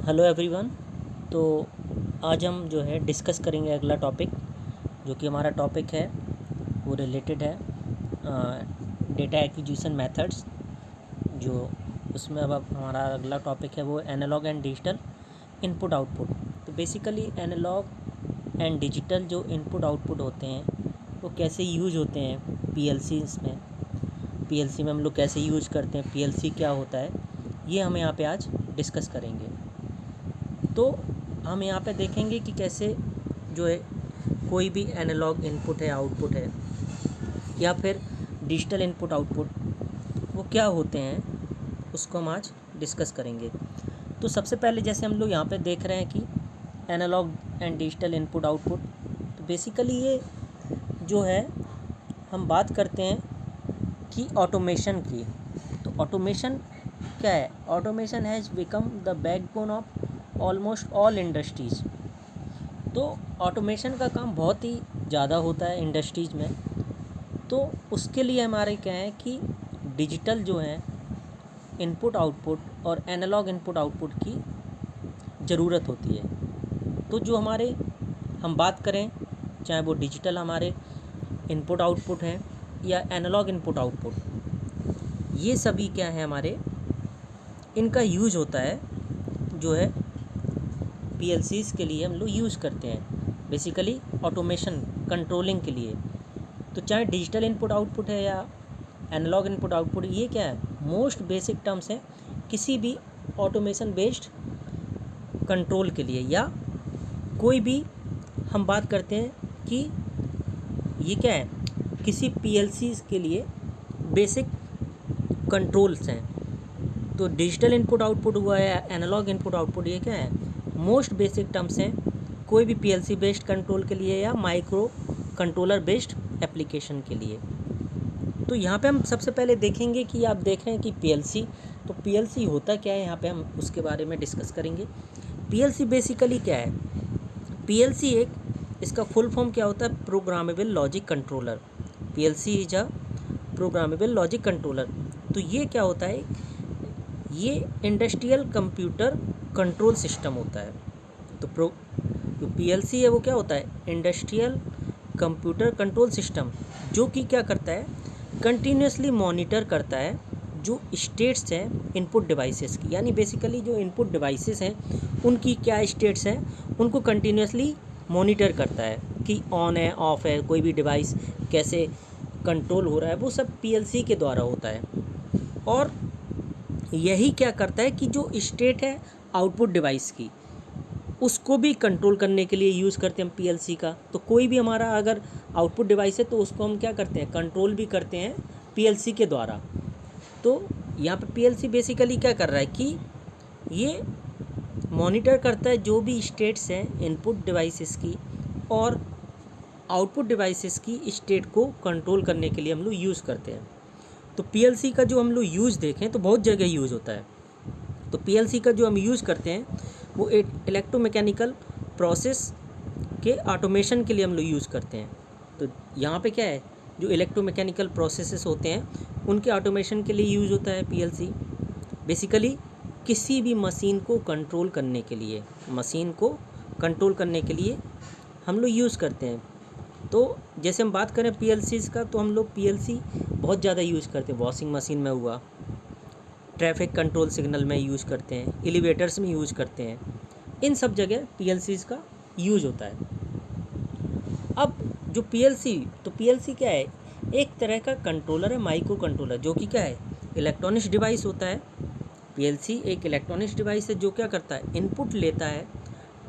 Hello everyone. तो आज हम जो है डिस्कस करेंगे अगला टॉपिक, जो कि हमारा टॉपिक है वो रिलेटेड है डेटा एक्विजिशन मेथड्स। जो उसमें अब हमारा अगला टॉपिक है वो analogue and digital input output. तो बेसिकली एनालॉग एंड डिजिटल जो इनपुट आउटपुट होते हैं वो कैसे यूज होते हैं पीएलसीज़ में, पीएलसी में हम लोग कैसे यूज करते हैं, पीएलसी क्या होता है, ये हम यहाँ पे आज डिस्कस करेंगे। तो हम यहाँ पे देखेंगे कि कैसे जो है कोई भी एनालॉग इनपुट है, आउटपुट है, या फिर डिजिटल इनपुट आउटपुट वो क्या होते हैं, उसको हम आज डिस्कस करेंगे। तो सबसे पहले जैसे हम लोग यहाँ पे देख रहे हैं कि analogue and digital input output, तो बेसिकली ये जो है हम बात करते हैं कि ऑटोमेशन की। तो ऑटोमेशन क्या है? Automation has become the backbone of almost all industries. तो ऑटोमेशन का काम बहुत ही ज़्यादा होता है इंडस्ट्रीज़ में। तो उसके लिए हमारे क्या है कि डिजिटल जो है इनपुट आउटपुट और एनालॉग इनपुट आउटपुट की ज़रूरत होती है। तो जो हमारे हम बात करें, चाहे वो डिजिटल हमारे इनपुट आउटपुट हैं या एनालॉग इनपुट आउटपुट, ये सभी क्या है हमारे, इनका यूज होता है जो है पीएलसीज़ के लिए हम लोग यूज़ करते हैं, बेसिकली ऑटोमेशन कंट्रोलिंग के लिए। तो चाहे डिजिटल इनपुट आउटपुट है या एनालॉग इनपुट आउटपुट, ये क्या है, मोस्ट बेसिक टर्म्स हैं किसी भी ऑटोमेशन बेस्ड कंट्रोल के लिए। या कोई भी हम बात करते हैं कि ये क्या है, किसी पीएलसीज़ के लिए बेसिक कंट्रोल्स हैं। तो डिजिटल इनपुट आउटपुट हुआ या एनालॉग इनपुट आउटपुट, ये क्या है, मोस्ट बेसिक टर्म्स हैं कोई भी पीएलसी बेस्ड कंट्रोल के लिए या माइक्रो कंट्रोलर बेस्ड एप्लीकेशन के लिए। तो यहाँ पे हम सबसे पहले देखेंगे कि आप देख रहे हैं कि पीएलसी, तो पीएलसी होता क्या है, यहाँ पे हम उसके बारे में डिस्कस करेंगे। पीएलसी बेसिकली क्या है? पीएलसी एक, इसका फुल फॉर्म क्या होता है, programmable logic controller. PLC is a programmable logic controller. तो ये क्या होता है, ये इंडस्ट्रियल कंप्यूटर कंट्रोल सिस्टम होता है। तो जो पीएलसी है वो क्या होता है, इंडस्ट्रियल कंप्यूटर कंट्रोल सिस्टम, जो कि क्या करता है, कंटिन्यूसली मॉनिटर करता है जो स्टेट्स हैं इनपुट डिवाइसेस की। यानी बेसिकली जो इनपुट डिवाइसेस हैं उनकी क्या स्टेट्स हैं, उनको कंटिन्यूसली मॉनिटर करता है कि ऑन है, ऑफ है, कोई भी डिवाइस कैसे कंट्रोल हो रहा है, वो सब पीएलसी के द्वारा होता है। और यही क्या करता है कि जो स्टेट है आउटपुट डिवाइस की, उसको भी कंट्रोल करने के लिए यूज़ करते हैं हम पीएलसी का। तो कोई भी हमारा अगर आउटपुट डिवाइस है तो उसको हम क्या करते हैं, कंट्रोल भी करते हैं पीएलसी के द्वारा। तो यहाँ पे पीएलसी बेसिकली क्या कर रहा है कि ये मॉनिटर करता है जो भी स्टेट्स हैं इनपुट डिवाइसेस की और आउटपुट डिवाइसेस की स्टेट को कंट्रोल करने के लिए हम लोग यूज़ करते हैं। तो पीएलसी का जो हम लोग यूज़ देखें तो बहुत जगह यूज़ होता है। तो पीएलसी का जो हम यूज़ करते हैं वो एक इलेक्ट्रोमैकेनिकल प्रोसेस के ऑटोमेशन के लिए हम लोग यूज़ करते हैं। तो यहाँ पे क्या है, जो इलेक्ट्रोमैकेनिकल प्रोसेसेस होते हैं उनके ऑटोमेशन के लिए यूज़ होता है पीएलसी। बेसिकली किसी भी मशीन को कंट्रोल करने के लिए, मशीन को कंट्रोल करने के लिए हम लोग यूज़ करते हैं। तो जैसे हम बात करें पीएलसीज़ का, तो हम लोग पीएलसी बहुत ज़्यादा यूज़ करते हैं। वॉशिंग मशीन में हुआ, ट्रैफिक कंट्रोल सिग्नल में यूज़ करते हैं, एलिवेटर्स में यूज़ करते हैं, इन सब जगह पीएलसीज़ का यूज़ होता है। अब जो पीएलसी, तो पीएलसी क्या है, एक तरह का कंट्रोलर है, माइक्रो कंट्रोलर, जो कि क्या है, इलेक्ट्रॉनिक्स डिवाइस होता है। पीएलसी एक इलेक्ट्रॉनिक्स डिवाइस है जो क्या करता है, इनपुट लेता है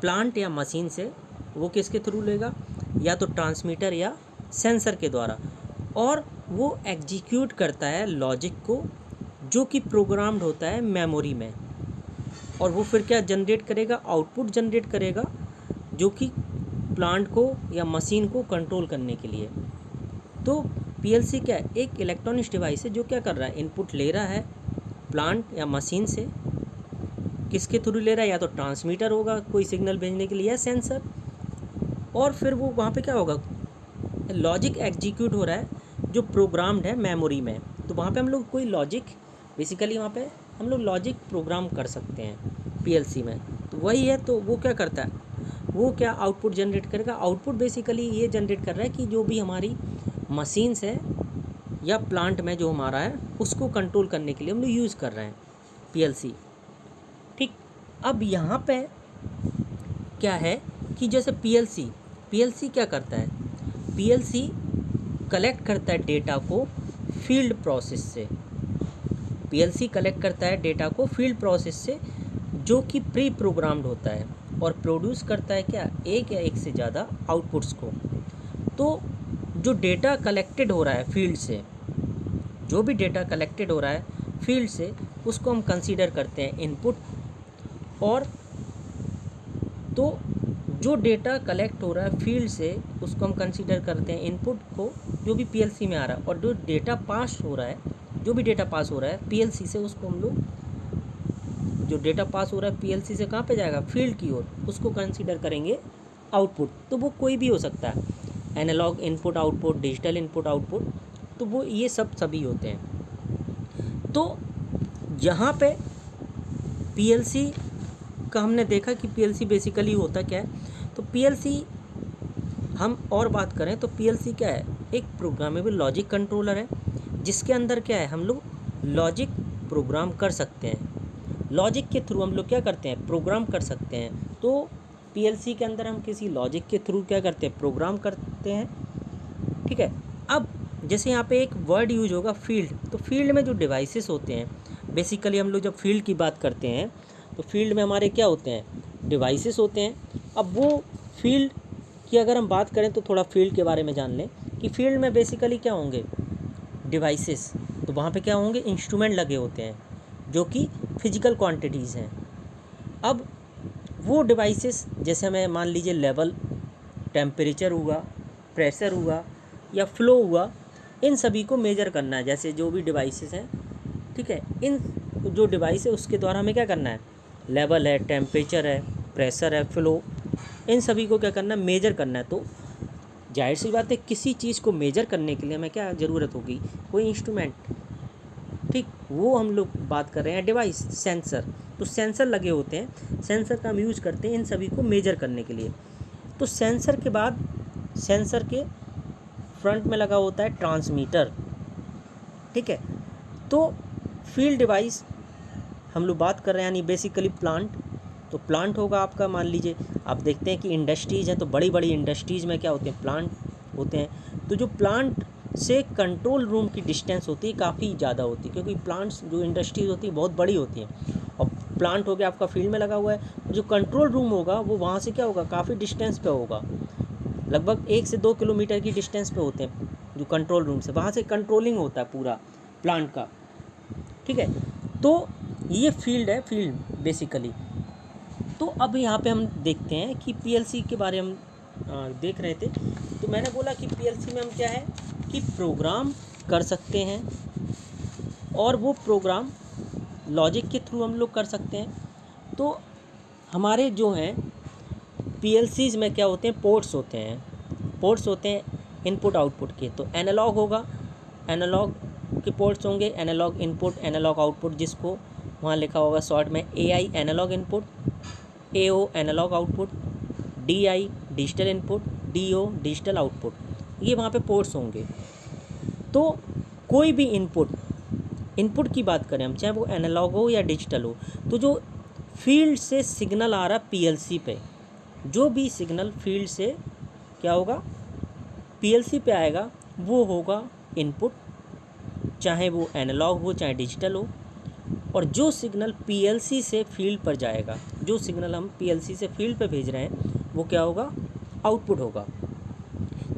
प्लांट या मशीन से। वो किसके थ्रू लेगा, या तो ट्रांसमीटर या सेंसर के द्वारा, और वो एग्जीक्यूट करता है लॉजिक को जो कि प्रोग्राम्ड होता है मेमोरी में। और वो फिर क्या जनरेट करेगा, आउटपुट जनरेट करेगा जो कि प्लांट को या मशीन को कंट्रोल करने के लिए। तो पीएलसी क्या है, एक इलेक्ट्रॉनिक्स डिवाइस है जो क्या कर रहा है, इनपुट ले रहा है प्लांट या मशीन से। किसके थ्रू ले रहा है, या तो ट्रांसमीटर होगा कोई सिग्नल भेजने के लिए, या सेंसर। और फिर वो वहाँ पे क्या होगा, लॉजिक एग्जीक्यूट हो रहा है जो प्रोग्राम्ड है मेमोरी में। तो वहाँ पे हम लोग कोई लॉजिक, बेसिकली वहाँ पे हम लोग लॉजिक प्रोग्राम कर सकते हैं पीएलसी में। तो वही है, तो वो क्या करता है, वो क्या आउटपुट जनरेट करेगा। आउटपुट बेसिकली ये जनरेट कर रहा है कि जो भी हमारी मशीन्स है या प्लांट में जो हमारा है उसको कंट्रोल करने के लिए हम लोग यूज़ कर रहे हैं पीएलसी। ठीक, अब यहाँ पे क्या है कि जैसे पीएलसी क्या करता है, पीएलसी कलेक्ट करता है डेटा को फील्ड प्रोसेस से। पीएलसी कलेक्ट करता है डेटा को फील्ड प्रोसेस से जो कि प्री प्रोग्राम्ड होता है, और प्रोड्यूस करता है क्या, एक या एक से ज़्यादा आउटपुट्स को। तो जो डेटा कलेक्टेड हो रहा है फील्ड से, जो भी डेटा कलेक्टेड हो रहा है फील्ड से, उसको हम कंसीडर करते हैं इनपुट। और तो जो डेटा कलेक्ट हो रहा है फील्ड से उसको हम कंसीडर करते हैं इनपुट को, जो भी पीएलसी में आ रहा है। और जो डेटा पास हो रहा है, जो भी डेटा पास हो रहा है पीएलसी से, उसको हम लोग, जो डेटा पास हो रहा है पीएलसी से कहाँ पे जाएगा, फील्ड की ओर, उसको कंसीडर करेंगे आउटपुट। तो वो कोई भी हो सकता है, analogue input output, digital input output, तो वो ये सब सभी होते हैं। तो यहाँ पे पीएलसी का हमने देखा कि पीएलसी बेसिकली होता क्या है। तो पीएलसी हम और बात करें तो पीएलसी क्या है, एक प्रोग्रामेबल लॉजिक कंट्रोलर है, जिसके अंदर क्या है, हम लोग लॉजिक प्रोग्राम कर सकते हैं। लॉजिक के थ्रू हम लोग क्या करते हैं, प्रोग्राम कर सकते हैं। तो पीएलसी के अंदर हम किसी लॉजिक के थ्रू क्या करते हैं, प्रोग्राम करते हैं। ठीक है, अब जैसे यहाँ पे एक वर्ड यूज होगा फील्ड, तो फील्ड में जो डिवाइसेस होते हैं, बेसिकली हम लोग जब फील्ड की बात करते हैं तो फील्ड में हमारे क्या होते हैं, डिवाइसेस होते हैं। अब वो फील्ड की अगर हम बात करें तो थोड़ा फील्ड के बारे में जान लें कि फील्ड में बेसिकली क्या होंगे, डिवाइसेस। तो वहाँ पे क्या होंगे, इंस्ट्रूमेंट लगे होते हैं जो कि फिजिकल क्वांटिटीज़ हैं। अब वो डिवाइसेस, जैसे हमें मान लीजिए लेवल, टेम्परेचर हुआ, प्रेशर हुआ या फ्लो हुआ, इन सभी को मेजर करना है। जैसे जो भी डिवाइसेस हैं, ठीक है, इन जो डिवाइस है उसके द्वारा हमें क्या करना है, लेवल है, टेम्परेचर है, प्रेशर है, फ्लो, इन सभी को क्या करना है, मेजर करना है। तो जाहिर सी बात है, किसी चीज़ को मेजर करने के लिए हमें क्या ज़रूरत होगी, कोई इंस्ट्रूमेंट। ठीक, वो हम लोग बात कर रहे हैं डिवाइस, सेंसर। तो सेंसर लगे होते हैं, सेंसर का हम यूज़ करते हैं इन सभी को मेजर करने के लिए। तो सेंसर के बाद, सेंसर के फ्रंट में लगा होता है ट्रांसमीटर। ठीक है, तो फील्ड डिवाइस हम लोग बात कर रहे हैं, यानी बेसिकली प्लांट। तो प्लांट होगा आपका, मान लीजिए आप देखते हैं कि इंडस्ट्रीज़ हैं, तो बड़ी बड़ी इंडस्ट्रीज़ में क्या होते हैं, प्लांट होते हैं। तो जो प्लांट से कंट्रोल रूम की डिस्टेंस होती है काफ़ी ज़्यादा होती है, क्योंकि प्लांट्स, जो इंडस्ट्रीज़ होती है बहुत बड़ी होती हैं। और प्लांट हो गया आपका फील्ड में लगा हुआ है, जो कंट्रोल रूम होगा वो वहाँ से क्या होगा, काफ़ी डिस्टेंस पे होगा, लगभग 1 से 2 किलोमीटर की डिस्टेंस पे होते हैं जो कंट्रोल रूम से, वहाँ से कंट्रोलिंग होता है पूरा प्लांट का। ठीक है, तो ये फील्ड है, फील्ड बेसिकली। तो अब यहाँ पे हम देखते हैं कि पीएलसी के बारे में हम देख रहे थे। तो मैंने बोला कि पीएलसी में हम क्या है कि प्रोग्राम कर सकते हैं, और वो प्रोग्राम लॉजिक के थ्रू हम लोग कर सकते हैं। तो हमारे जो हैं पीएलसीज़ में क्या होते हैं, पोर्ट्स होते हैं, पोर्ट्स होते हैं इनपुट आउटपुट के। तो एनालॉग होगा, एनालॉग के पोर्ट्स होंगे, एनालॉग इनपुट, एनालॉग आउटपुट, जिसको वहाँ लिखा होगा शॉर्ट में AI analogue input, AO analogue output, DI digital input, DO digital output, ये वहाँ पे पोर्ट्स होंगे। तो कोई भी इनपुट की बात करें हम, चाहे वो एनालॉग हो या डिजिटल हो, तो जो फील्ड से सिग्नल आ रहा पीएलसी पे, जो भी सिग्नल फील्ड से क्या होगा, पीएलसी पे आएगा, वो होगा इनपुट, चाहे वो एनालॉग हो चाहे डिजिटल हो। और जो सिग्नल पीएलसी से फील्ड पर जाएगा, जो सिग्नल हम पीएलसी से फील्ड पे भेज रहे हैं, वो क्या होगा, आउटपुट होगा।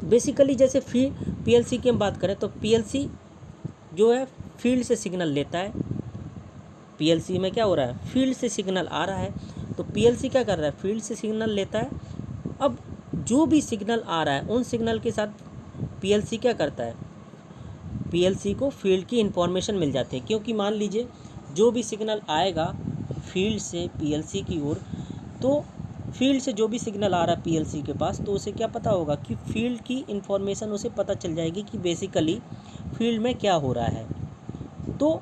बेसिकली जैसे पीएलसी की हम बात करें तो पीएलसी जो है फील्ड से सिग्नल लेता है। पीएलसी में क्या हो रहा है, फील्ड से सिग्नल आ रहा है, तो पीएलसी क्या कर रहा है, फील्ड से सिग्नल लेता है। अब जो भी सिग्नल आ रहा है उन सिग्नल के साथ पीएलसी क्या करता है, पीएलसी को फील्ड की इन्फॉर्मेशन मिल जाती है। क्योंकि मान लीजिए जो भी सिग्नल आएगा फील्ड से पीएलसी की ओर, तो फील्ड से जो भी सिग्नल आ रहा है पीएलसी के पास, तो उसे क्या पता होगा कि फील्ड की इन्फॉर्मेशन उसे पता चल जाएगी कि बेसिकली फील्ड में क्या हो रहा है, तो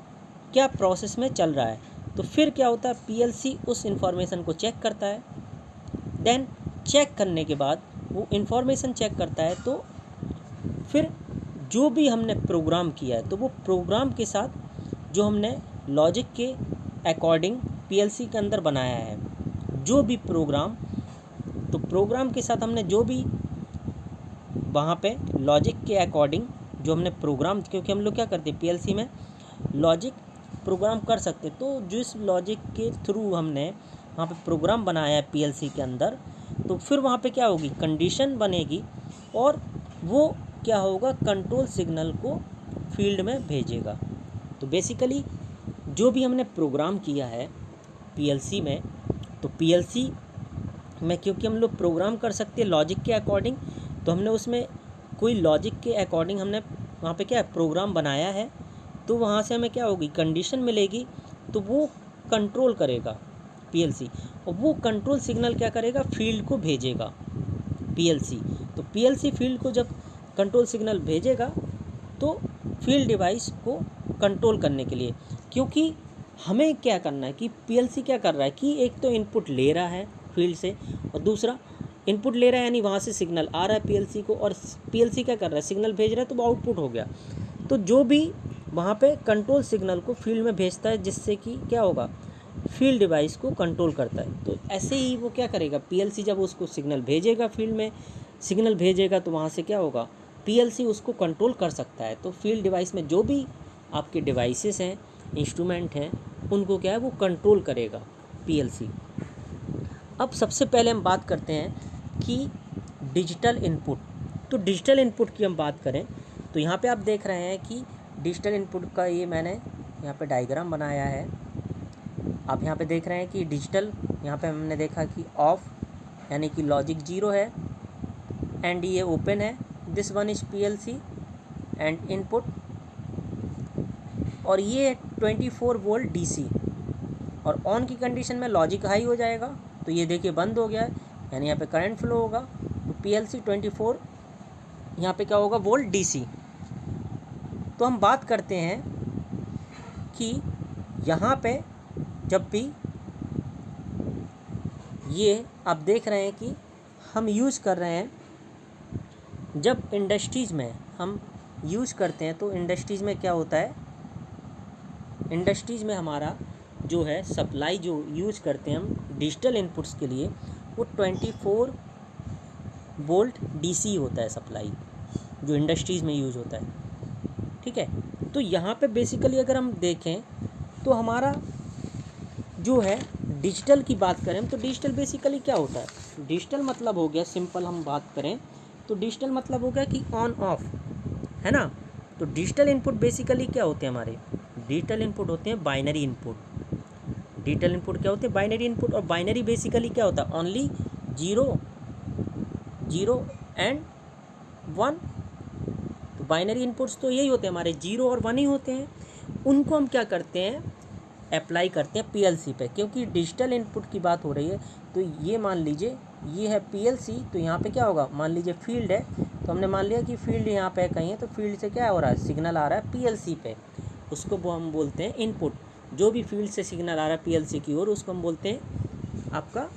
क्या प्रोसेस में चल रहा है। तो फिर क्या होता है, पीएलसी उस इंफॉर्मेशन को चेक करता है। देन चेक करने के बाद वो इंफॉर्मेशन चेक करता है, तो फिर जो भी हमने प्रोग्राम किया है तो वो प्रोग्राम के साथ जो हमने लॉजिक के अकॉर्डिंग पीएलसी के अंदर बनाया है, जो भी प्रोग्राम, तो प्रोग्राम के साथ हमने जो भी वहाँ पे लॉजिक के अकॉर्डिंग जो हमने प्रोग्राम, क्योंकि हम लोग क्या करते हैं पीएलसी में लॉजिक प्रोग्राम कर सकते, तो जिस लॉजिक के थ्रू हमने वहाँ पे प्रोग्राम बनाया है पीएलसी के अंदर, तो फिर वहाँ पे क्या होगी, कंडीशन बनेगी और वो क्या होगा, कंट्रोल सिग्नल को फील्ड में भेजेगा। तो बेसिकली जो भी हमने प्रोग्राम किया है पीएलसी में, तो पीएलसी में क्योंकि हम लोग प्रोग्राम कर सकते हैं लॉजिक के अकॉर्डिंग, तो हमने उसमें कोई लॉजिक के अकॉर्डिंग हमने वहाँ पे क्या प्रोग्राम बनाया है, तो वहाँ से हमें क्या होगी, कंडीशन मिलेगी, तो वो कंट्रोल करेगा पीएलसी, और वो कंट्रोल सिग्नल क्या करेगा, फील्ड को भेजेगा पीएलसी। तो पीएलसी फील्ड को जब कंट्रोल सिग्नल भेजेगा तो फील्ड डिवाइस को कंट्रोल करने के लिए, क्योंकि हमें क्या करना है कि पीएलसी क्या कर रहा है कि एक तो इनपुट ले रहा है फील्ड से, और दूसरा इनपुट ले रहा है यानी वहाँ से सिग्नल आ रहा है पीएलसी को, और पीएलसी क्या कर रहा है, सिग्नल भेज रहा है, तो वो आउटपुट हो गया। तो जो भी वहाँ पे कंट्रोल सिग्नल को फील्ड में भेजता है, जिससे कि क्या होगा, फील्ड डिवाइस को कंट्रोल करता है। तो ऐसे ही वो क्या करेगा, पीएलसी जब उसको सिग्नल भेजेगा, फील्ड में सिग्नल भेजेगा, तो वहाँ से क्या होगा, पीएलसी उसको कंट्रोल कर सकता है। तो फील्ड डिवाइस में जो भी आपके डिवाइसेस हैं, इंस्ट्रूमेंट हैं, उनको क्या है, वो कंट्रोल करेगा पीएलसी। अब सबसे पहले हम बात करते हैं कि डिजिटल इनपुट। तो डिजिटल इनपुट की हम बात करें तो यहाँ पे आप देख रहे हैं कि डिजिटल इनपुट का ये मैंने यहाँ पे डायग्राम बनाया है। आप यहाँ पे देख रहे हैं कि डिजिटल, यहाँ पे हमने देखा कि ऑफ यानी कि लॉजिक 0 है, एंड ये ओपन है, this one is PLC and input, और ये 24 वोल्ट डीसी, और ऑन की कंडीशन में लॉजिक हाई हो जाएगा, तो ये देखिए बंद हो गया है, यानी यहाँ पे करंट फ्लो होगा, तो पीएलसी 24 यहाँ पे क्या होगा, वोल्ट डीसी। तो हम बात करते हैं कि यहाँ पे जब भी ये आप देख रहे हैं कि हम यूज़ कर रहे हैं, जब इंडस्ट्रीज़ में हम यूज़ करते हैं, तो इंडस्ट्रीज़ में क्या होता है, इंडस्ट्रीज़ में हमारा जो है सप्लाई जो यूज़ करते हैं हम डिजिटल इनपुट्स के लिए, वो 24 वोल्ट डीसी होता है सप्लाई, जो इंडस्ट्रीज़ में यूज़ होता है। ठीक है, तो यहाँ पे बेसिकली अगर हम देखें तो हमारा जो है डिजिटल की बात करें तो डिजिटल बेसिकली क्या होता है, डिजिटल मतलब हो गया, सिंपल हम बात करें तो डिजिटल मतलब हो गया कि ऑन ऑफ, है ना। तो डिजिटल इनपुट बेसिकली क्या होते हैं, हमारे डिजिटल इनपुट होते हैं बाइनरी इनपुट। डिजिटल इनपुट क्या होते हैं, बाइनरी इनपुट, और बाइनरी बेसिकली क्या होता है, ओनली 0 एंड 1। तो बाइनरी इनपुट्स तो यही होते हैं हमारे, 0 और 1 ही होते हैं। उनको हम क्या करते हैं, अप्लाई करते हैं पीएलसी पे, क्योंकि डिजिटल इनपुट की बात हो रही है। तो ये मान लीजिए ये है पीएलसी, तो यहाँ पे क्या होगा, मान लीजिए फील्ड है, तो हमने मान लिया कि फील्ड यहाँ पे कहीं है, तो फील्ड से क्या हो रहा है, सिग्नल आ रहा है पीएलसी पे, उसको वो हम बोलते हैं इनपुट। जो भी फील्ड से सिग्नल आ रहा है पीएलसी की ओर, उसको हम बोलते हैं आपका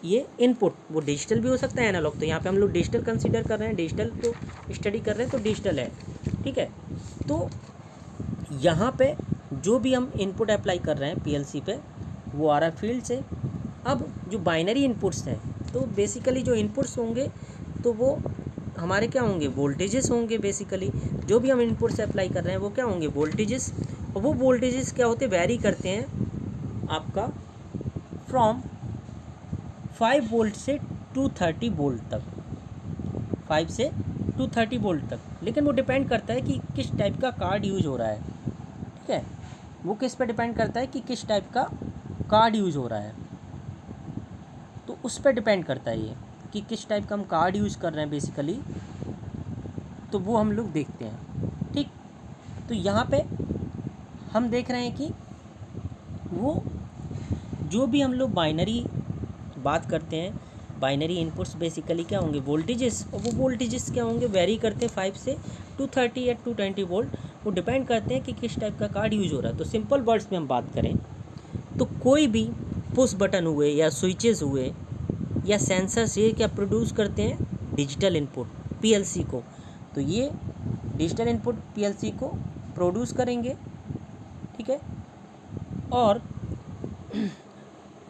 ये इनपुट। वो डिजिटल भी हो सकता है, एनालॉग, तो यहाँ पे हम लोग डिजिटल कंसीडर कर रहे हैं, डिजिटल को स्टडी कर रहे हैं, तो डिजिटल है। ठीक है, तो यहाँ पे जो भी हम इनपुट अप्लाई कर रहे हैं पीएलसी पे, वो आ रहा है फील्ड से। अब जो बाइनरी इनपुट्स हैं, तो बेसिकली जो इनपुट्स होंगे तो वो हमारे क्या होंगे, वोल्टेजेस होंगे। बेसिकली जो भी हम इनपुट से अप्लाई कर रहे हैं वो क्या होंगे, वोल्टेजेस। और वो वोल्टेजेस क्या होते हैं, वेरी करते हैं आपका फ्रॉम 5 वोल्ट से 230 वोल्ट तक, 5 से 230 वोल्ट तक। लेकिन वो डिपेंड करता है कि किस टाइप का कार्ड यूज़ हो रहा है। ठीक है, वो किस पे डिपेंड करता है कि किस टाइप का कार्ड यूज़ हो रहा है, तो उस पर डिपेंड करता है ये कि किस टाइप का हम कार्ड यूज़ कर रहे हैं बेसिकली, तो वो हम लोग देखते हैं। ठीक, तो यहाँ पे हम देख रहे हैं कि वो जो भी हम लोग बाइनरी बात करते हैं, बाइनरी इनपुट्स बेसिकली क्या होंगे, वोल्टेजेस, और वो वोल्टेजेस क्या होंगे, वेरी करते हैं 5 से 230 या 220 वोल्ट। वो डिपेंड करते हैं कि किस टाइप का कार्ड यूज हो रहा है। तो सिंपल वर्ड्स में हम बात करें तो कोई भी पुश बटन हुए या स्विचेस हुए या सेंसर्स, ये क्या प्रोड्यूस करते हैं? डिजिटल इनपुट पीएलसी को। तो ये डिजिटल इनपुट पीएलसी को प्रोड्यूस करेंगे, ठीक है। और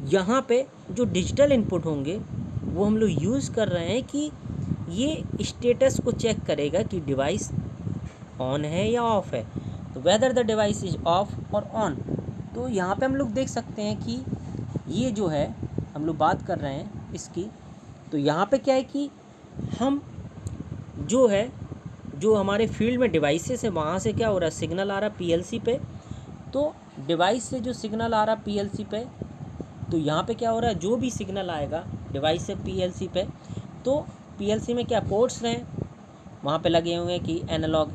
यहाँ पे जो डिजिटल इनपुट होंगे वो हम लोग यूज़ कर रहे हैं कि ये स्टेटस को चेक करेगा कि डिवाइस ऑन है या ऑफ है। तो whether the device is of और ऑन। तो यहाँ पे हम लोग देख सकते हैं कि ये जो है हम लोग बात कर रहे हैं इसकी, तो यहाँ पे क्या है कि हम जो है जो हमारे फील्ड में डिवाइसेस है वहाँ से क्या हो रहा है, सिग्नल आ रहा है पीएलसी पे। तो डिवाइस से जो सिग्नल आ रहा है पीएलसी पे, तो यहाँ पे क्या हो रहा है, जो भी सिग्नल आएगा डिवाइस से पीएलसी पे, तो पीएलसी में क्या पोर्ट्स हैं वहाँ पे लगे हुए हैं कि analogue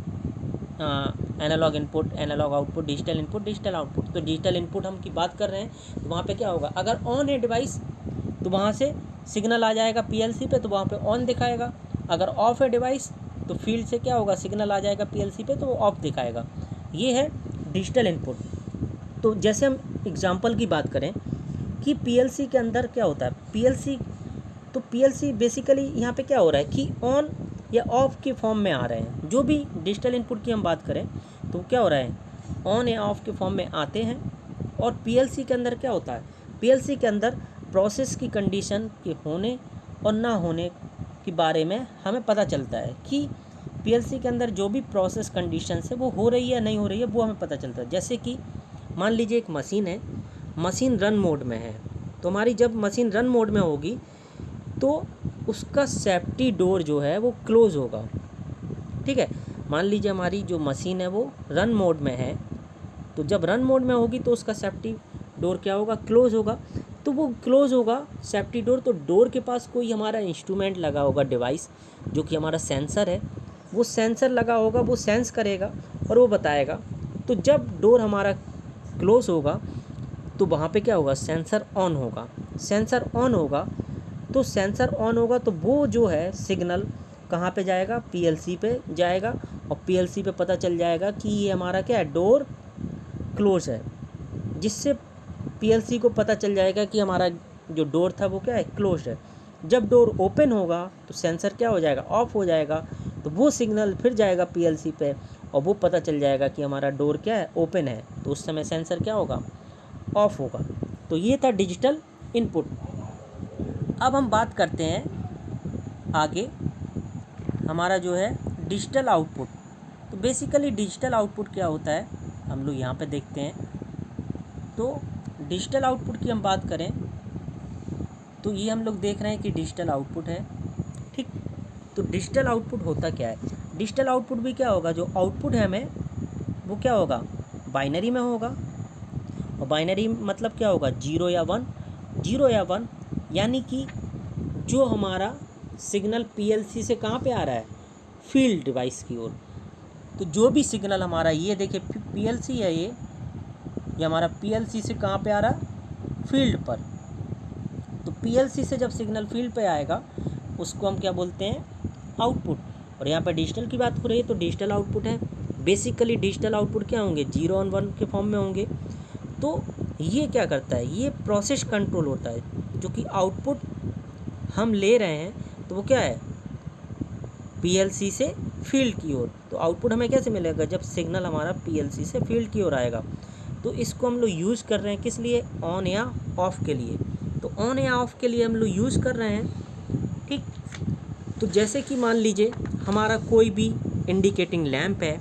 input, analogue output, digital input, digital output. तो डिजिटल इनपुट हम की बात कर रहे हैं तो वहाँ पे क्या होगा, अगर ऑन है डिवाइस तो वहाँ से सिग्नल आ जाएगा पीएलसी पे, तो वहाँ पे ऑन दिखाएगा। अगर ऑफ है डिवाइस तो फील्ड से क्या होगा, सिग्नल आ जाएगा पीएलसी पे, तो वो ऑफ दिखाएगा। ये है डिजिटल इनपुट। तो जैसे हम एग्जांपल की बात करें कि पीएलसी के अंदर क्या होता है, पीएलसी बेसिकली यहाँ पे क्या हो रहा है कि ऑन या ऑफ के फॉर्म में आ रहे हैं। जो भी डिजिटल इनपुट की हम बात करें तो क्या हो रहा है, ऑन या ऑफ के फॉर्म में आते हैं। और पीएलसी के अंदर क्या होता है, पीएलसी के अंदर प्रोसेस की कंडीशन के होने और ना होने के बारे में हमें पता चलता है कि पीएलसी के अंदर जो भी प्रोसेस कंडीशन है वो हो रही है नहीं हो रही है, वो हमें पता चलता है। जैसे कि मान लीजिए एक मशीन है, मशीन रन मोड में है, तो हमारी जब मशीन रन मोड में होगी तो उसका सेफ्टी डोर जो है वो क्लोज़ होगा, ठीक है। मान लीजिए हमारी जो मशीन है वो रन मोड में है, तो जब रन मोड में होगी तो उसका सेफ्टी डोर क्या होगा, क्लोज़ होगा। तो वो क्लोज़ होगा सेफ्टी डोर, तो डोर के पास कोई हमारा इंस्ट्रूमेंट लगा होगा, डिवाइस जो कि हमारा सेंसर है, वो सेंसर लगा होगा, वो सेंस करेगा और वो बताएगा। तो जब डोर हमारा क्लोज़ होगा तो वहाँ पे क्या होगा, सेंसर ऑन होगा। सेंसर ऑन होगा तो सेंसर ऑन होगा तो वो जो है सिग्नल कहाँ पे जाएगा, पीएलसी पे जाएगा, और पीएलसी पे पता चल जाएगा कि ये हमारा क्या है, डोर क्लोज है, जिससे पीएलसी को पता चल जाएगा कि हमारा जो डोर था वो क्या है, क्लोज है। जब डोर ओपन होगा तो सेंसर क्या हो जाएगा, ऑफ हो जाएगा, तो वो सिग्नल फिर जाएगा पीएलसी पे और वो पता चल जाएगा कि हमारा डोर क्या है, ओपन है। तो उस समय सेंसर क्या होगा, ऑफ होगा। तो ये था डिजिटल इनपुट। अब हम बात करते हैं आगे हमारा जो है डिजिटल आउटपुट। तो बेसिकली डिजिटल आउटपुट क्या होता है हम लोग यहाँ पे देखते हैं। तो डिजिटल आउटपुट की हम बात करें तो ये हम लोग देख रहे हैं कि डिजिटल आउटपुट है, ठीक। तो डिजिटल आउटपुट होता क्या है, डिजिटल आउटपुट भी क्या होगा, जो आउटपुट है हमें वो क्या होगा, बाइनरी में होगा। और बाइनरी मतलब क्या होगा, जीरो या वन, यानी कि जो हमारा सिग्नल पीएलसी से कहाँ पे आ रहा है, फील्ड डिवाइस की ओर। तो जो भी सिग्नल हमारा, ये देखिए पीएलसी है, ये हमारा पीएलसी से कहाँ पे आ रहा है, फील्ड पर। तो पीएलसी से जब सिग्नल फील्ड पे आएगा उसको हम क्या बोलते हैं, आउटपुट। और यहाँ पर डिजिटल की बात हो रही है तो डिजिटल आउटपुट है। बेसिकली डिजिटल आउटपुट क्या होंगे, 0 और 1 के फॉर्म में होंगे। तो ये क्या करता है, ये प्रोसेस कंट्रोल होता है, जो कि आउटपुट हम ले रहे हैं तो वो क्या है, पीएलसी से फील्ड की ओर। तो आउटपुट हमें कैसे मिलेगा, जब सिग्नल हमारा पीएलसी से फील्ड की ओर आएगा। तो इसको हम लोग यूज़ कर रहे हैं किस लिए, ऑन या ऑफ़ के लिए। तो ऑन या ऑफ़ के लिए हम लोग यूज़ कर रहे हैं, ठीक। तो जैसे कि मान लीजिए हमारा कोई भी इंडिकेटिंग लैंप है,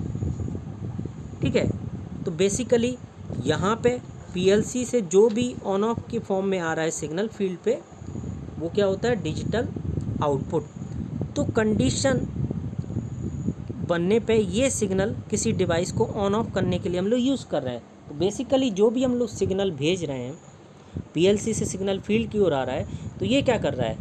ठीक है। तो बेसिकली यहाँ पे पीएलसी से जो भी ऑन ऑफ के फॉर्म में आ रहा है सिग्नल फील्ड पे, वो क्या होता है, डिजिटल आउटपुट। तो कंडीशन बनने पे ये सिग्नल किसी डिवाइस को ऑन ऑफ करने के लिए हम लोग यूज़ कर रहे हैं। तो बेसिकली जो भी हम लोग सिग्नल भेज रहे हैं, पीएलसी से सिग्नल फील्ड की ओर आ रहा है, तो ये क्या कर रहा है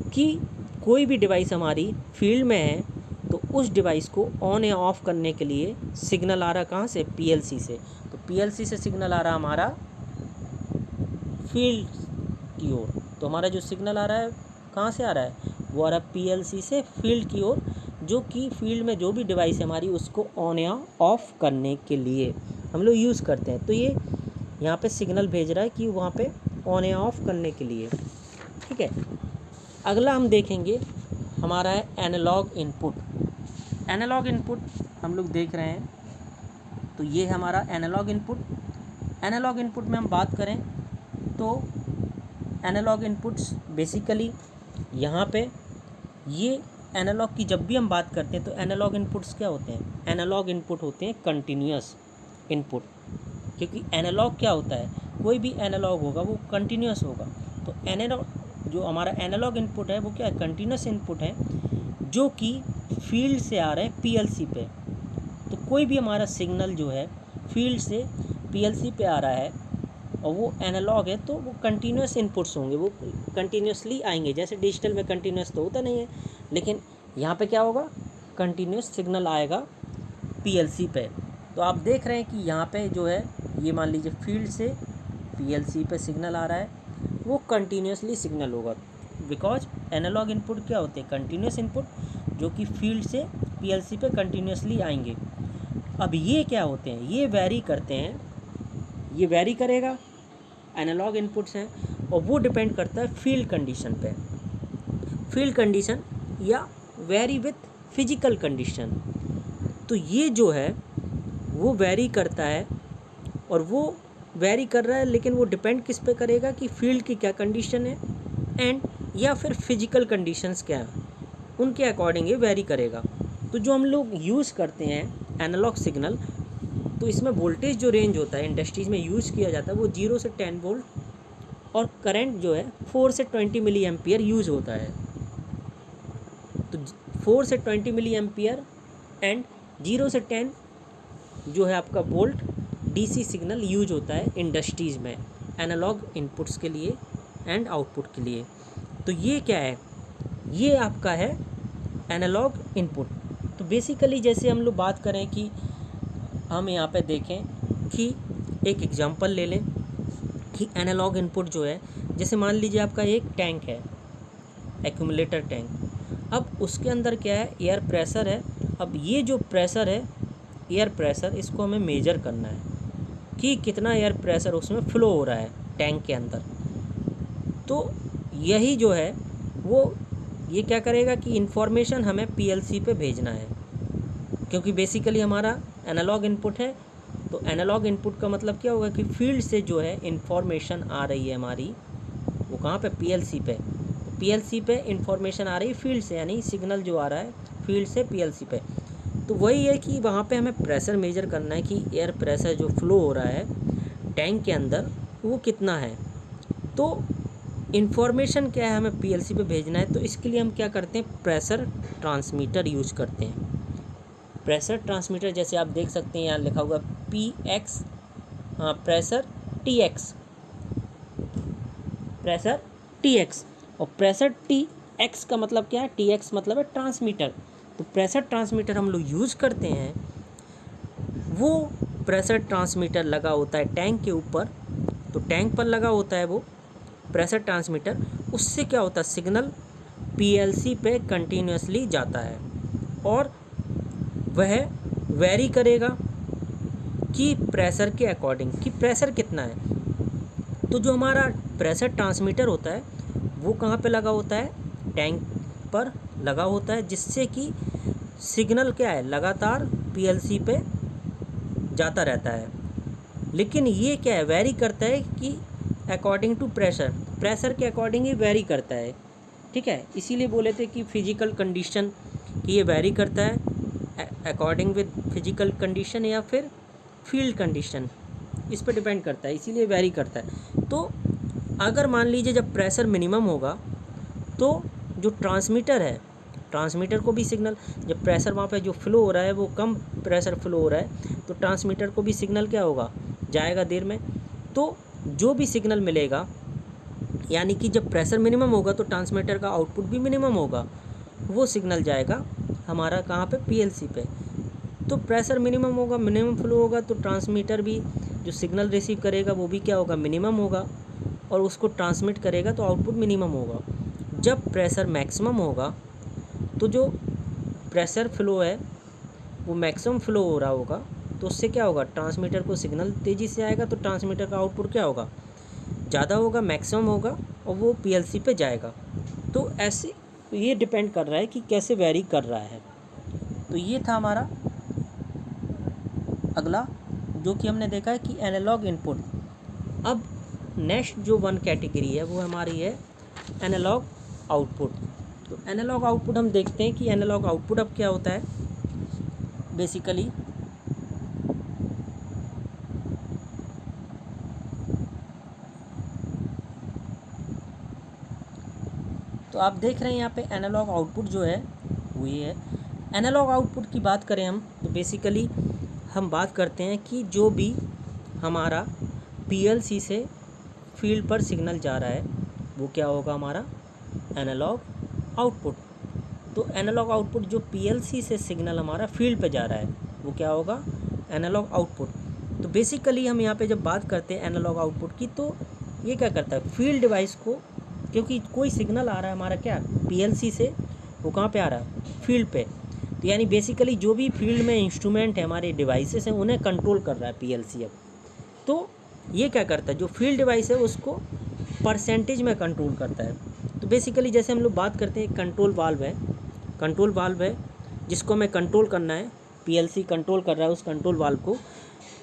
कि कोई भी डिवाइस हमारी फील्ड में है तो उस डिवाइस को ऑन या ऑफ़ करने के लिए सिग्नल आ रहा कहाँ से, पीएलसी से। तो पीएलसी से सिग्नल आ रहा हमारा फील्ड की ओर। तो हमारा जो सिग्नल आ रहा है कहाँ से आ रहा है, वो आ रहा है पीएलसी से फील्ड की ओर, जो कि फील्ड में जो भी डिवाइस है हमारी उसको ऑन या ऑफ करने के लिए हम लोग यूज़ करते हैं। तो ये यहाँ पे सिग्नल भेज रहा है कि वहाँ पे ऑन या ऑफ करने के लिए, ठीक है। अगला हम देखेंगे हमारा है एनालॉग इनपुट। एनालॉग इनपुट हम लोग देख रहे हैं, तो ये हमारा एनालॉग इनपुट। एनालॉग इनपुट में हम बात करें तो एनालॉग इनपुट्स बेसिकली यहाँ पे ये एनालॉग की जब भी हम बात करते हैं तो एनालॉग इनपुट्स क्या होते हैं? एनालॉग इनपुट होते हैं कंटिन्यूअस इनपुट, क्योंकि एनालॉग क्या होता है, कोई भी एनालॉग होगा वो कंटिन्यूअस होगा। तो एनालॉग जो हमारा एनालॉग इनपुट है वो क्या है? कंटिन्यूअस इनपुट है जो कि फील्ड से आ रहे हैं पीएलसी पे। तो कोई भी हमारा सिग्नल जो है फील्ड से पीएलसी पे आ रहा है और वो एनालॉग है तो वो कंटिन्यूअस इनपुट्स होंगे, वो कंटिन्यूअसली आएंगे। जैसे डिजिटल में कंटिन्यूअस तो होता नहीं है, लेकिन यहाँ पे क्या होगा? कंटिन्यूअस सिग्नल आएगा पीएलसी पे। तो आप देख रहे हैं कि यहाँ पे जो है ये मान लीजिए फील्ड से पीएलसी पे सिग्नल आ रहा है, वो कंटिन्यूअसली सिग्नल होगा। बिकॉज एनालॉग इनपुट क्या होते हैं? कंटिन्यूअस इनपुट जो कि फील्ड से पीएलसी पे कंटिन्यूअसली आएंगे। अब ये क्या होते हैं? ये वैरी करते हैं, ये वैरी करेगा, एनालॉग इनपुट्स हैं, और वो डिपेंड करता है फील्ड कंडीशन पे। फील्ड कंडीशन या वैरी विथ फिजिकल कंडीशन। तो ये जो है वो वैरी करता है, और वो वैरी कर रहा है, लेकिन वो डिपेंड किस पे करेगा कि फील्ड की क्या कंडीशन है एंड या फिर फिजिकल कंडीशंस क्या हैं, उनके अकॉर्डिंग ये वैरी करेगा। तो जो हम लोग यूज़ करते हैं एनालॉग सिग्नल, तो इसमें वोल्टेज जो रेंज होता है इंडस्ट्रीज़ में यूज़ किया जाता है वो 0 से 10 वोल्ट, और करंट जो है 4 से 20 मिली एम्पियर यूज़ होता है। तो 4 से 20 मिली एम्पियर एंड 0 से 10 जो है आपका वोल्ट डीसी सिग्नल यूज होता है इंडस्ट्रीज़ में एनालॉग इनपुट्स के लिए एंड आउटपुट के लिए। तो ये क्या है? ये आपका है एनालॉग इनपुट। तो बेसिकली जैसे हम लोग बात करें कि हम यहाँ पे देखें कि एक एग्जांपल ले लें कि एनालॉग इनपुट जो है, जैसे मान लीजिए आपका एक टैंक है, एक्यूमुलेटर टैंक। अब उसके अंदर क्या है? एयर प्रेशर है। अब ये जो प्रेशर है, एयर प्रेशर, इसको हमें मेजर करना है कि कितना एयर प्रेशर उसमें फ़्लो हो रहा है टैंक के अंदर। तो यही जो है वो ये क्या करेगा कि इन्फॉर्मेशन हमें पीएलसी पे भेजना है, क्योंकि बेसिकली हमारा एनालॉग इनपुट है। तो एनालॉग इनपुट का मतलब क्या होगा कि फील्ड से जो है इन्फॉर्मेशन आ रही है हमारी, वो कहाँ पे? पीएलसी पे। तो पीएलसी पे इन्फॉर्मेशन आ रही है फील्ड से, यानी सिग्नल जो आ रहा है फील्ड से पीएलसी पे। तो वही है कि वहाँ पे हमें प्रेशर मेजर करना है कि एयर प्रेशर जो फ्लो हो रहा है टैंक के अंदर वो कितना है। तो इन्फॉर्मेशन क्या है हमें पीएलसी पे भेजना है, तो इसके लिए हम क्या करते हैं? प्रेशर ट्रांसमीटर यूज करते हैं। प्रेशर ट्रांसमीटर जैसे आप देख सकते हैं यहाँ लिखा हुआ PX, हाँ प्रेशर TX, प्रेशर TX। और प्रेशर TX का मतलब क्या है? TX मतलब है ट्रांसमीटर। तो प्रेशर ट्रांसमीटर हम लोग यूज़ करते हैं, वो प्रेशर ट्रांसमीटर लगा होता है टैंक के ऊपर। तो टैंक पर लगा होता है वो प्रेशर ट्रांसमीटर। उससे क्या होता है? सिग्नल पीएलसी पे कंटिन्यूअसली जाता है, और वह वेरी करेगा कि प्रेशर के अकॉर्डिंग कि प्रेशर कितना है। तो जो हमारा प्रेशर ट्रांसमीटर होता है वो कहाँ पे लगा होता है? टैंक पर लगा होता है, जिससे कि सिग्नल क्या है? लगातार पीएलसी पे जाता रहता है। लेकिन ये क्या है? वेरी करता है कि अकॉर्डिंग टू प्रेशर, प्रेशर के अकॉर्डिंग ही वेरी करता है, ठीक है। इसीलिए बोले थे कि फिजिकल कंडीशन कि ये वेरी करता है अकॉर्डिंग विद फिजिकल कंडीशन या फिर फील्ड कंडीशन, इस पर डिपेंड करता है, इसीलिए वेरी करता है। तो अगर मान लीजिए जब प्रेशर मिनिमम होगा तो जो ट्रांसमीटर है, ट्रांसमीटर को भी सिग्नल, जब प्रेशर वहाँ पे जो फ्लो हो रहा है वो कम प्रेशर फ्लो हो रहा है, तो ट्रांसमीटर को भी सिग्नल क्या होगा? जाएगा देर में। तो जो भी सिग्नल मिलेगा, यानी कि जब प्रेशर मिनिमम होगा तो ट्रांसमीटर का आउटपुट भी मिनिमम होगा, वो सिग्नल जाएगा हमारा कहाँ पे? पीएलसी पे। तो प्रेशर मिनिमम होगा, मिनिमम फ्लो होगा, तो ट्रांसमीटर भी जो सिग्नल रिसीव करेगा वो भी क्या होगा? मिनिमम होगा, और उसको ट्रांसमिट करेगा तो आउटपुट मिनिमम होगा। जब प्रेशर मैक्सिमम होगा तो जो प्रेशर फ्लो है वो मैक्सिमम फ्लो हो रहा होगा, तो उससे क्या होगा, ट्रांसमीटर को सिग्नल तेज़ी से आएगा, तो ट्रांसमीटर का आउटपुट क्या होगा, ज़्यादा होगा, मैक्सिमम होगा, और वो पीएलसी पे जाएगा। तो ऐसे ये डिपेंड कर रहा है कि कैसे वेरी कर रहा है। तो ये था हमारा अगला, जो कि हमने देखा है कि एनालॉग इनपुट। अब नेक्स्ट जो वन कैटेगरी है वो हमारी है एनालॉग आउटपुट। तो एनालॉग आउटपुट हम देखते हैं कि एनालॉग आउटपुट अब क्या होता है बेसिकली। तो आप देख रहे हैं यहाँ पे एनालॉग आउटपुट जो है वो ये है। एनालॉग आउटपुट की बात करें हम तो बेसिकली हम बात करते हैं कि जो भी हमारा पीएलसी से फील्ड पर सिग्नल जा रहा है वो क्या होगा, हमारा एनालॉग आउटपुट। तो एनालॉग आउटपुट जो पीएलसी से सिग्नल हमारा फील्ड पे जा रहा है वो क्या होगा, एनालॉग आउटपुट। तो बेसिकली हम यहाँ पे जब बात करते हैं एनालॉग आउटपुट की, तो ये क्या करता है, फील्ड डिवाइस को, क्योंकि कोई सिग्नल आ रहा है हमारा क्या पीएलसी से, वो कहाँ पे आ रहा है, फील्ड पे। तो यानी बेसिकली जो भी फील्ड में इंस्ट्रूमेंट है, हमारे डिवाइसेस हैं, उन्हें कंट्रोल कर रहा है पीएलसी अब। तो ये क्या करता है, जो फील्ड डिवाइस है उसको परसेंटेज में कंट्रोल करता है। तो बेसिकली जैसे हम लोग बात करते हैं कंट्रोल वाल्व है, कंट्रोल वाल्व है जिसको हमें कंट्रोल करना है, पीएलसी कंट्रोल कर रहा है उस कंट्रोल वाल्व को।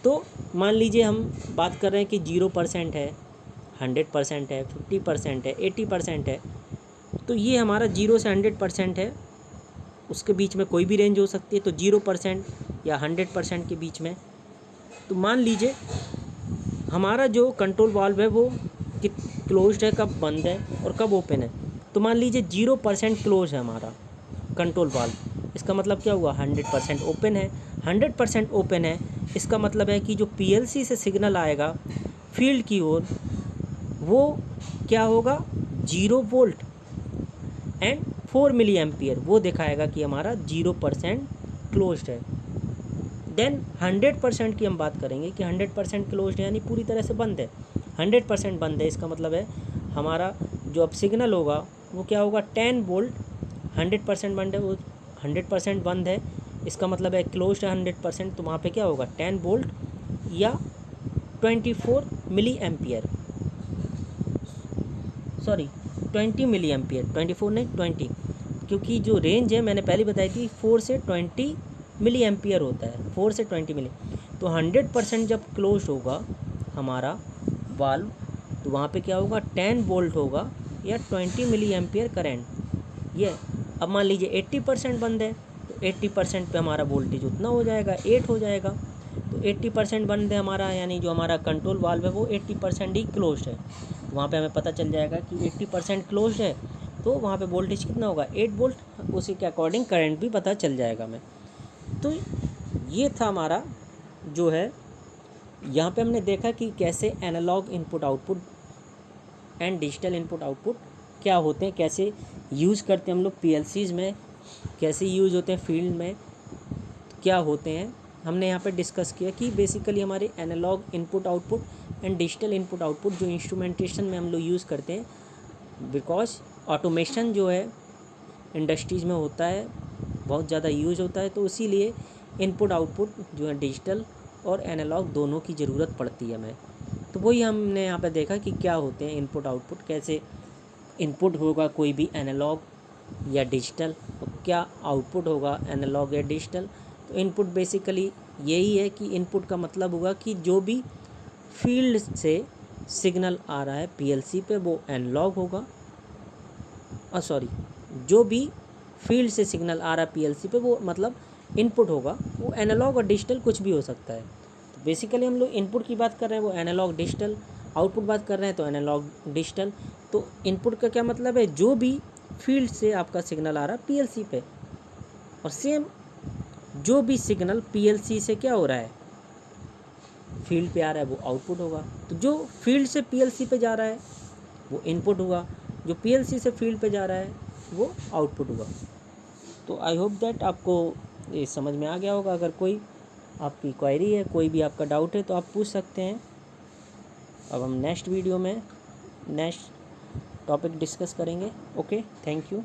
तो मान लीजिए हम बात कर रहे हैं कि 0% है, 100% है, 50% है, 80% है। तो ये हमारा 0 से 100% है, उसके बीच में कोई भी रेंज हो सकती है। तो 0% या 100% के बीच में। तो मान लीजिए हमारा जो कंट्रोल वाल्व है वो क्लोज्ड है, कब बंद है और कब ओपन है। तो मान लीजिए 0% क्लोज है हमारा कंट्रोल वाल्व, इसका मतलब क्या हुआ, 100% ओपन है। 100% ओपन है, इसका मतलब है कि जो पीएलसी से सिग्नल आएगा फील्ड की ओर वो क्या होगा, 0 वोल्ट एंड 4 मिली एम्पियर, वो दिखाएगा कि हमारा 0% क्लोज्ड है। देन 100% की हम बात करेंगे कि 100% क्लोज्ड है यानी पूरी तरह से बंद है। 100% बंद है, इसका मतलब है हमारा जो अब सिग्नल होगा वो क्या होगा, 10 वोल्ट। 100% बंद है, वो 100% बंद है, इसका मतलब है क्लोज्ड है 100%। तो वहाँ पे क्या होगा, 10 वोल्ट या 24 milliampere, sorry 20 milliampere, 24 नहीं 20, क्योंकि जो रेंज है मैंने पहले बताई थी 4 से 20 मिली एम्पियर होता है, 4 से 20 मिली। तो 100% जब क्लोज होगा हमारा वाल्व तो वहाँ पे क्या होगा, 10 वोल्ट होगा या 20 मिली एम्पियर करेंट ये। अब मान लीजिए 80% बंद है, तो 80% पे हमारा वोल्टेज उतना हो जाएगा, 8 हो जाएगा। तो 80% बंद है हमारा, यानी जो हमारा कंट्रोल वाल्व है वो 80% ही क्लोज है। तो वहाँ पे हमें पता चल जाएगा कि 80% क्लोज है, तो वहाँ पे वोल्टेज कितना होगा, 8 वोल्ट, उसी के अकॉर्डिंग करंट भी पता चल जाएगा हमें। तो ये था हमारा जो है, यहाँ पे हमने देखा कि कैसे analogue input output and digital input output क्या होते हैं, कैसे यूज़ करते हैं हम लोग पीएलसीज़ में, कैसे यूज़ होते हैं फील्ड में, क्या होते हैं। हमने यहाँ पे डिस्कस किया कि बेसिकली हमारे analogue input output and digital input output जो इंस्ट्रूमेंटेशन में हम लोग यूज़ करते हैं, बिकॉज ऑटोमेशन जो है इंडस्ट्रीज़ में होता है, बहुत ज़्यादा यूज़ होता है, तो इसीलिए इनपुट आउटपुट जो है डिजिटल और एनालॉग दोनों की ज़रूरत पड़ती है हमें। तो वही हमने यहाँ पे देखा कि क्या होते हैं इनपुट आउटपुट, कैसे इनपुट होगा कोई भी एनालॉग या डिजिटल, तो क्या आउटपुट होगा एनालॉग या डिजिटल। तो इनपुट बेसिकली यही है कि इनपुट का मतलब होगा कि जो भी फील्ड से सिग्नल आ रहा है पीएलसी पे वो एनालॉग होगा, और सॉरी जो भी फील्ड से सिग्नल आ रहा है पीएलसी पे वो मतलब इनपुट होगा, वो एनालॉग और डिजिटल कुछ भी हो सकता है। तो बेसिकली हम लोग इनपुट की बात कर रहे हैं वो एनालॉग डिजिटल, आउटपुट बात कर रहे हैं तो एनालॉग डिजिटल। तो इनपुट का क्या मतलब है, जो भी फील्ड से आपका सिग्नल आ रहा है पीएलसी पे, और सेम जो भी सिग्नल पीएलसी से क्या हो रहा है फील्ड पे आ रहा है वो आउटपुट होगा। तो जो फील्ड से पीएलसी पे जा रहा है वो इनपुट होगा, जो पीएलसी से फील्ड पे जा रहा है वो आउटपुट होगा। तो आई होप दैट आपको ये समझ में आ गया होगा। अगर कोई आपकी क्वेरी है, कोई भी आपका डाउट है तो आप पूछ सकते हैं। अब हम नेक्स्ट वीडियो में नेक्स्ट टॉपिक डिस्कस करेंगे। Okay, thank you.